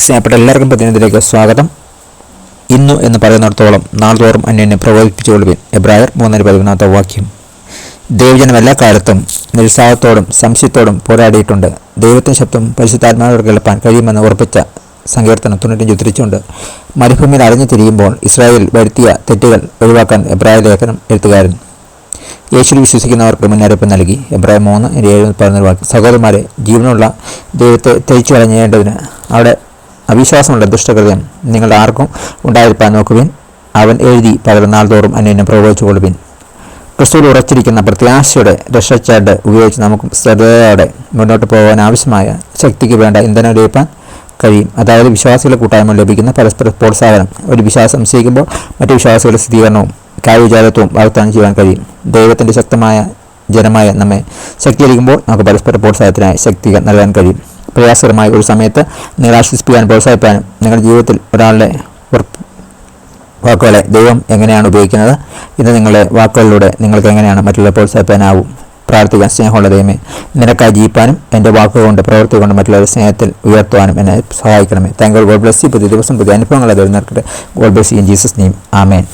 സ്നേഹപ്പെട്ട എല്ലാവർക്കും പ്രതിനിധിയിലേക്ക് സ്വാഗതം. ഇന്നു എന്ന് പറയുന്നിടത്തോളം നാൾതോറും അന്യോന്യം പ്രബോധിപ്പിച്ചുകൊള്ളുവിൻ. എബ്രായർ 3:11 വാക്യം. ദൈവജനം എല്ലാ കാലത്തും നിരുത്സാഹത്തോടും സംശയത്തോടും പോരാടിയിട്ടുണ്ട്. ദൈവത്തിൻ്റെ ശബ്ദം പരിശുദ്ധാത്മാവോട് കേൾപ്പാൻ കഴിയുമെന്ന് ഉറപ്പിച്ച സങ്കീർത്തനം 95 ഉദ്ധരിച്ചുകൊണ്ട് മരുഭൂമിയിൽ അലഞ്ഞു തിരിയുമ്പോൾ ഇസ്രായേൽ വരുത്തിയ തെറ്റുകൾ ഒഴിവാക്കാൻ എബ്രായ ലേഖനം എഴുത്തുകാരൻ യേശുവിൽ വിശ്വസിക്കുന്നവർക്ക് മുന്നറിയിപ്പ് നൽകി. എബ്രായർ 3:7 വാക്യം. സഹോദരന്മാരെ, ജീവനുള്ള ദൈവത്തെ തേച്ചു കളഞ്ഞേണ്ടതിന് അവിടെ അവിശ്വാസമുള്ള ദുഷ്ടകൃത്യം നിങ്ങളുടെ ആർക്കും ഉണ്ടായിരിക്കാൻ നോക്കുവിൻ. അവൻ എഴുതി പകരം നാൾതോറും അന്യോന്യം പ്രബോധിച്ചു കൊള്ളുവിൻ. ക്രിസ്തുവിൽ ഉറച്ചിരിക്കുന്ന പ്രത്യാശയുടെ രക്ഷച്ചാട് ഉപയോഗിച്ച് നമുക്ക് ശ്രദ്ധയോടെ മുന്നോട്ട് പോകാൻ ആവശ്യമായ ശക്തിക്ക് വേണ്ട ഇന്ധനം ലഭിക്കാൻ കഴിയും. അതായത് വിശ്വാസികളുടെ കൂട്ടായ്മ ലഭിക്കുന്ന പരസ്പര പ്രോത്സാഹനം. ഒരു വിശ്വാസം സംശയിക്കുമ്പോൾ മറ്റു വിശ്വാസികളുടെ സ്ഥിരീകരണവും കാര്യവിചാരത്വവും വാഗ്ദാനം ചെയ്യാൻ കഴിയും. ദൈവത്തിൻ്റെ ശക്തമായ ജനമായ നമ്മെ ശക്തീകരിക്കുമ്പോൾ നമുക്ക് പരസ്പര പ്രോത്സാഹനത്തിനായി ശക്തി നൽകാൻ കഴിയും. പ്രയാസകരമായ ഒരു സമയത്ത് നിങ്ങളെ ആശ്വസിപ്പിക്കാനും പ്രോത്സാഹിപ്പിക്കാനും നിങ്ങളുടെ ജീവിതത്തിൽ ഒരാളുടെ വാക്കുകളെ ദൈവം എങ്ങനെയാണ് ഉപയോഗിക്കുന്നത്, ഇത് നിങ്ങളുടെ വാക്കുകളിലൂടെ നിങ്ങൾക്ക് എങ്ങനെയാണ് മറ്റുള്ളവരെ പ്രോത്സാഹിപ്പിക്കാനാവും. പ്രാർത്ഥിക്കാൻ. സ്നേഹമുള്ള ദൈവമേ, നിനക്കായി ജീവിക്കാനും എൻ്റെ വാക്കുകൾ കൊണ്ട് പ്രവൃത്തി കൊണ്ട് മറ്റുള്ളവരുടെ സ്നേഹത്തിൽ ഉയർത്തുവാനും എന്നെ സഹായിക്കണമേ. Thank you. God bless you. പുതിയ ദിവസം പുതിയ അനുഭവങ്ങളെ ദൈവം നൽകട്ടെ. God bless you in Jesus name. Amen.